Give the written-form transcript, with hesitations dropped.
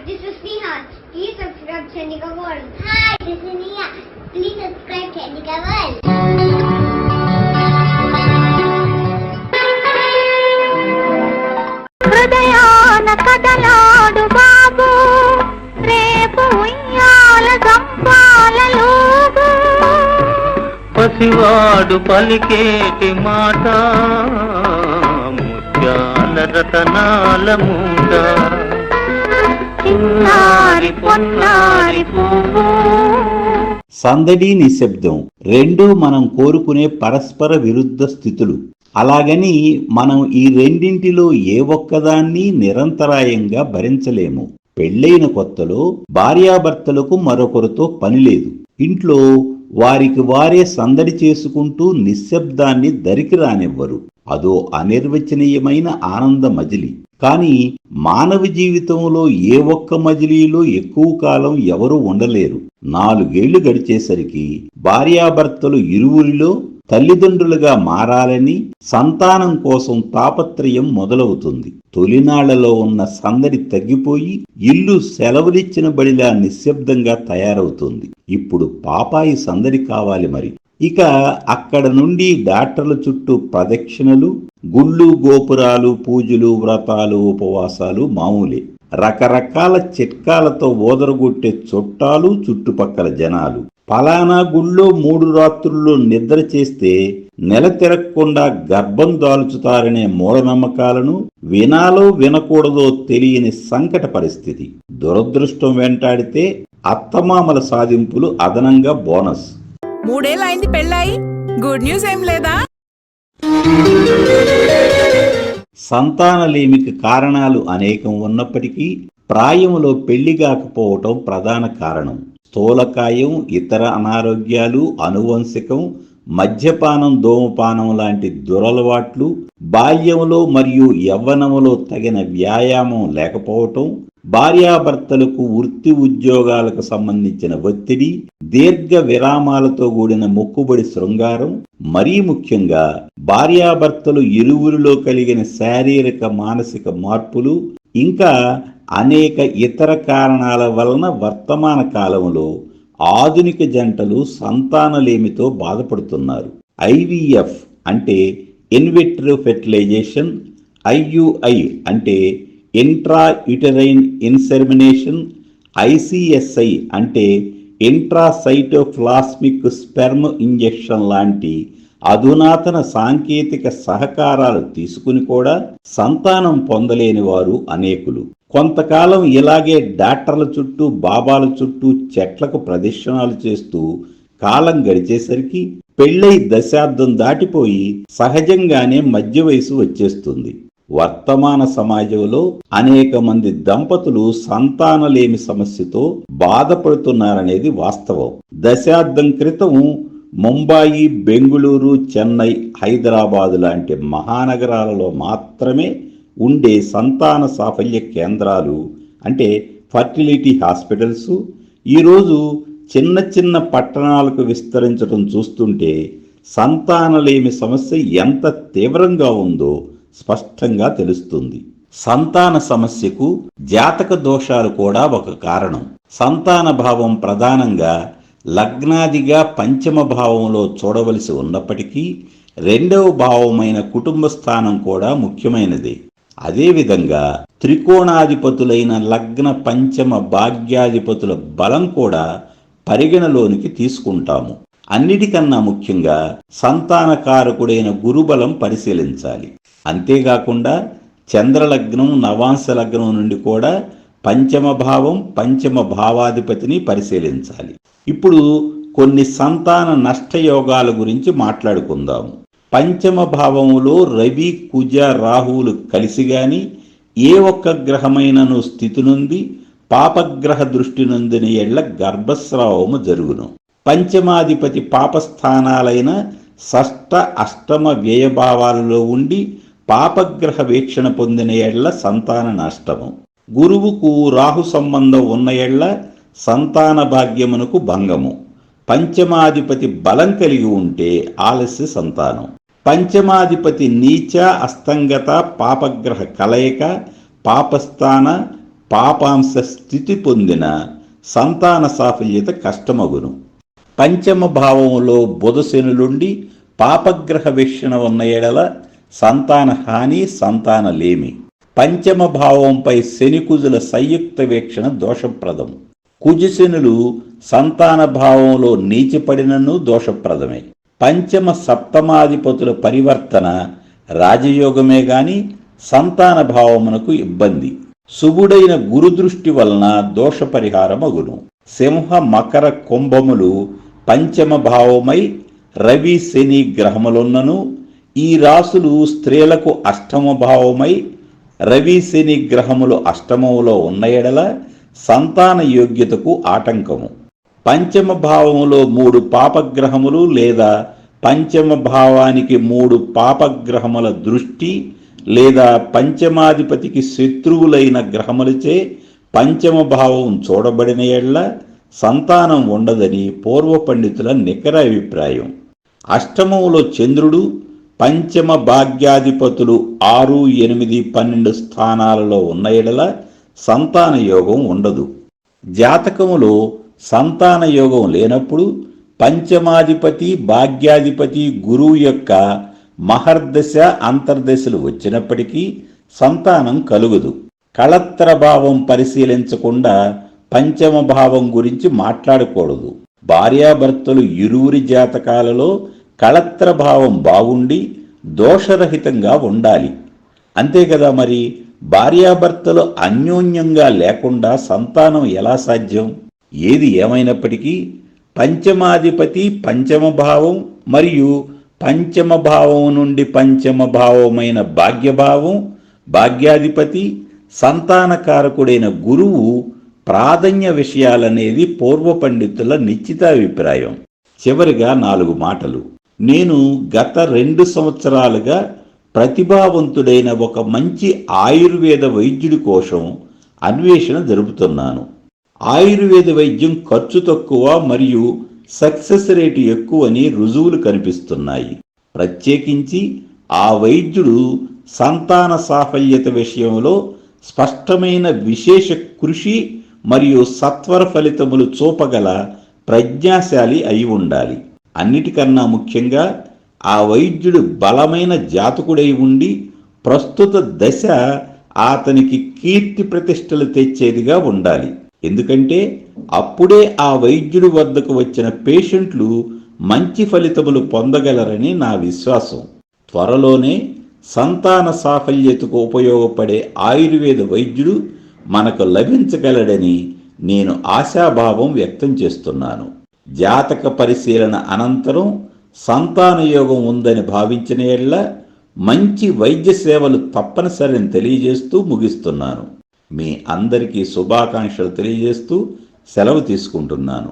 this is Neha. Please subscribe Chandika World. Hi, this is Neha. Please subscribe Chandika World. హృదయాన కదలాడు బాబు రేపు ఉయ్యాల సంపాలలోగు పసివాడు పలికేటి మాట ముత్యాల రతనాల మూట చిన్నారి పొన్నారి పువ్వు. సందడి నిశ్శబ్దం రెండూ మనం కోరుకునే పరస్పర విరుద్ధ స్థితులు. అలాగని మనం ఈ రెండింటిలో ఏ ఒక్కదాన్ని నిరంతరాయంగా భరించలేము. పెళ్ళైన కొత్తలో భార్యాభర్తలకు మరొకరితో పనిలేదు. ఇంట్లో వారికి వారే సందడి చేసుకుంటూ నిశ్శబ్దాన్ని దరికి రానివ్వరు. అదో అనిర్వచనీయమైన ఆనంద మజిలీ. కానీ మానవ జీవితంలో ఏ ఒక్క మజిలీలో ఎక్కువ కాలం ఎవరూ ఉండలేరు. 4 ఏళ్లు గడిచేసరికి భార్యాభర్తలు ఇరువురిలో తల్లిదండ్రులుగా మారాలని సంతానం కోసం తాపత్రయం మొదలవుతుంది. తొలినాళ్లలో ఉన్న సందడి తగ్గిపోయి ఇల్లు సెలవులిచ్చిన బడిలా నిశ్శబ్దంగా తయారవుతుంది. ఇప్పుడు పాపాయి సందడి కావాలి మరి. ఇక అక్కడ నుండి డాక్టర్ల చుట్టూ ప్రదక్షిణలు, గుళ్ళు గోపురాలు, పూజలు, వ్రతాలు, ఉపవాసాలు మామూలే. రకరకాల చిట్కాలతో ఓదరగొట్టే చుట్టాలు, చుట్టుపక్కల జనాలు. ఫలానా గుళ్ళో 3 రాత్రుల్లో నిద్ర చేస్తే నెల తిరగకుండా గర్భం దాల్చుతారనే మూఢనమ్మకాలను వినాలో వినకూడదో తెలియని సంకట పరిస్థితి. దురదృష్టం వెంటాడితే అత్తమామల సాధింపులు అదనంగా బోనస్. 3 ఏళ్ళైంది పెళ్ళాయి, గుడ్ న్యూస్ ఏం లేదా? సంతానలేమికి కారణాలు అనేకం ఉన్నప్పటికీ ప్రాయములో పెళ్లి కాకపోవటం ప్రధాన కారణం. స్థూలకాయం, ఇతర అనారోగ్యాలు, అనువంశికం, మద్యపానం, ధూమపానం లాంటి దురలవాట్లు, బాల్యంలో మరియు యవ్వనములో తగిన వ్యాయామం లేకపోవటం, భార్యాభర్తలకు వృత్తి ఉద్యోగాలకు సంబంధించిన ఒత్తిడి, దీర్ఘ విరామాలతో కూడిన మొక్కుబడి శృంగారం, మరీ ముఖ్యంగా భార్యాభర్తలు ఇరువురిలో కలిగిన శారీరక మానసిక మార్పులు, ఇంకా అనేక ఇతర కారణాల వలన వర్తమాన కాలంలో ఆధునిక జంటలు సంతానలేమితో బాధపడుతున్నారు. IVF అంటే ఇన్విట్రో ఫెర్టిలైజేషన్, IUI అంటే ఇంట్రా యుటరైన్ ఇన్సెమినేషన్, ICSI అంటే ఇంట్రాసైటోప్లాస్మిక్ స్పెర్మ్ ఇంజెక్షన్ లాంటి అధునాతన సాంకేతిక సహకారాలు తీసుకుని కూడా సంతానం పొందలేని వారు అనేకులు. కొంతకాలం ఇలాగే డాక్టర్ల చుట్టూ, బాబాల చుట్టూ చెట్లకు ప్రదక్షిణాలు చేస్తూ కాలం గడిచేసరికి పెళ్ళై దశాబ్దం దాటిపోయి సహజంగానే మధ్య వయసు వచ్చేస్తుంది. వర్తమాన సమాజంలో అనేక మంది దంపతులు సంతానలేమి సమస్యతో బాధపడుతున్నారనేది వాస్తవం. దశాబ్దం క్రితం ముంబాయి, బెంగుళూరు, చెన్నై, హైదరాబాదు లాంటి మహానగరాలలో మాత్రమే ఉండే సంతాన సాఫల్య కేంద్రాలు అంటే ఫర్టిలిటీ హాస్పిటల్స్ ఈరోజు చిన్న చిన్న పట్టణాలకు విస్తరించడం చూస్తుంటే సంతానలేమి సమస్య ఎంత తీవ్రంగా ఉందో స్పష్టంగా తెలుస్తుంది. సంతాన సమస్యకు జాతక దోషాలు కూడా ఒక కారణం. సంతాన భావం ప్రధానంగా లగ్నాదిగా పంచమ భావంలో చూడవలసి ఉన్నప్పటికీ 2వ భావమైన కుటుంబ స్థానం కూడా ముఖ్యమైనదే. అదేవిధంగా త్రికోణాధిపతులైన లగ్న, పంచమ, భాగ్యాధిపతుల బలం కూడా పరిగణలోనికి తీసుకుంటాము. అన్నిటికన్నా ముఖ్యంగా సంతానకారకుడైన గురుబలం పరిశీలించాలి. అంతేకాకుండా చంద్రలగ్నం, నవాంశ లగ్నం నుండి కూడా పంచమ భావం, పంచమ భావాధిపతిని పరిశీలించాలి. ఇప్పుడు కొన్ని సంతాన నష్టయోగాల గురించి మాట్లాడుకుందాము. పంచమ భావములో రవి, కుజ, రాహువులు కలిసి గాని ఏ ఒక్క గ్రహమైనను స్థితి నుండి పాపగ్రహ దృష్టి నొందిన ఎడ్ల గర్భస్రావము జరుగును. పంచమాధిపతి పాపస్థానాలైన షష్ఠ, అష్టమ, వ్యయభావాలలో ఉండి పాపగ్రహ వీక్షణ పొందిన ఎడ్ల సంతాన నష్టము. గురువుకు రాహు సంబంధం ఉన్న ఎడ్ల సంతాన భాగ్యమునకు భంగము. పంచమాధిపతి బలం కలిగి ఉంటే ఆలస్య సంతానం. పంచమాధిపతి నీచ, అస్తంగత, పాపగ్రహ కలయిక, పాపస్థాన, పాపాంశ స్థితి పొందిన సంతాన సాఫల్యత కష్టమగును. పంచమ భావంలో బుధశనులుండి పాపగ్రహ వీక్షణ ఉన్న ఎడల సంతాన హాని, సంతానలేమి. పంచమ భావంపై శనికుజుల సంయుక్త వీక్షణ దోషప్రదం. కుజశనులు సంతాన భావంలో నీచిపడినను దోషప్రదమే. పంచమ సప్తమాధిపతుల పరివర్తన రాజయోగమే గాని సంతాన భావమునకు ఇబ్బంది. శుభుడైన గురుదృష్టి వలన దోష పరిహారమగును. సింహ, మకర, కుంభములు పంచమ భావమై రవి, శని గ్రహములున్నను ఈ రాసులు స్త్రీలకు అష్టమ భావమై రవి, శని గ్రహములు అష్టమములో ఉన్న ఎడల సంతాన యోగ్యతకు ఆటంకము. పంచమ భావములో 3 పాపగ్రహములు లేదా పంచమ భావానికి 3 పాపగ్రహముల దృష్టి లేదా పంచమాధిపతికి శత్రువులైన గ్రహములచే పంచమ భావం చూడబడిన ఎడల సంతానం ఉండదని పూర్వ పండితుల నికర అభిప్రాయం. అష్టమములో చంద్రుడు, పంచమ భాగ్యాధిపతులు 6, 8, 12 స్థానాలలో ఉన్న ఎడల సంతాన యోగం ఉండదు. జాతకములో సంతాన యోగం లేనప్పుడు పంచమాధిపతి, భాగ్యాధిపతి, గురువు యొక్క మహర్దశ, అంతర్దశలు వచ్చినప్పటికీ సంతానం కలుగదు. కళత్ర భావం పరిశీలించకుండా పంచమ భావం గురించి మాట్లాడకూడదు. భార్యాభర్తలు ఇరువురి జాతకాలలో కళత్ర భావం బాగుండి దోషరహితంగా ఉండాలి. అంతే కదా మరి. భార్యాభర్తలు అన్యోన్యంగా లేకుండా సంతానం ఎలా సాధ్యం? ఏది ఏమైనప్పటికీ పంచమాధిపతి పంచమ భావం మరియు పంచమ భావం నుండి పంచమ భావమైన భాగ్యభావం, భాగ్యాధిపతి, సంతానకారకుడైన గురువు ప్రాధాన్య విషయాలనేది పూర్వ పండితుల నిశ్చితాభిప్రాయం. చివరిగా 4 మాటలు. నేను గత 2 సంవత్సరాలుగా ప్రతిభావంతుడైన ఒక మంచి ఆయుర్వేద వైద్యుడి కోసం అన్వేషణ జరుపుతున్నాను. ఆయుర్వేద వైద్యం ఖర్చు తక్కువ మరియు సక్సెస్ రేటు ఎక్కువని రుజువులు కనిపిస్తున్నాయి. ప్రత్యేకించి ఆ వైద్యుడు సంతాన సాఫల్యత విషయంలో స్పష్టమైన విశేష కృషి మరియు సత్వర ఫలితములు చూపగల ప్రజ్ఞాశాలి అయి ఉండాలి. అన్నిటికన్నా ముఖ్యంగా ఆ వైద్యుడు బలమైన జాతకుడై ఉండి ప్రస్తుత దశ అతనికి కీర్తి ప్రతిష్టలు తెచ్చేదిగా ఉండాలి. ఎందుకంటే అప్పుడే ఆ వైద్యుడి వద్దకు వచ్చిన పేషెంట్లు మంచి ఫలితములు పొందగలరని నా విశ్వాసం. త్వరలోనే సంతాన సాఫల్యతకు ఉపయోగపడే ఆయుర్వేద వైద్యుడు మనకు లభించగలడని నేను ఆశాభావం వ్యక్తం చేస్తున్నాను. జాతక పరిశీలన అనంతరం సంతాన యోగం ఉందని భావించిన యెడల మంచి వైద్య సేవలు తప్పనిసరిని తెలియజేస్తూ ముగిస్తున్నాను. మీ అందరికీ శుభాకాంక్షలు తెలియజేస్తూ సెలవు తీసుకుంటున్నాను.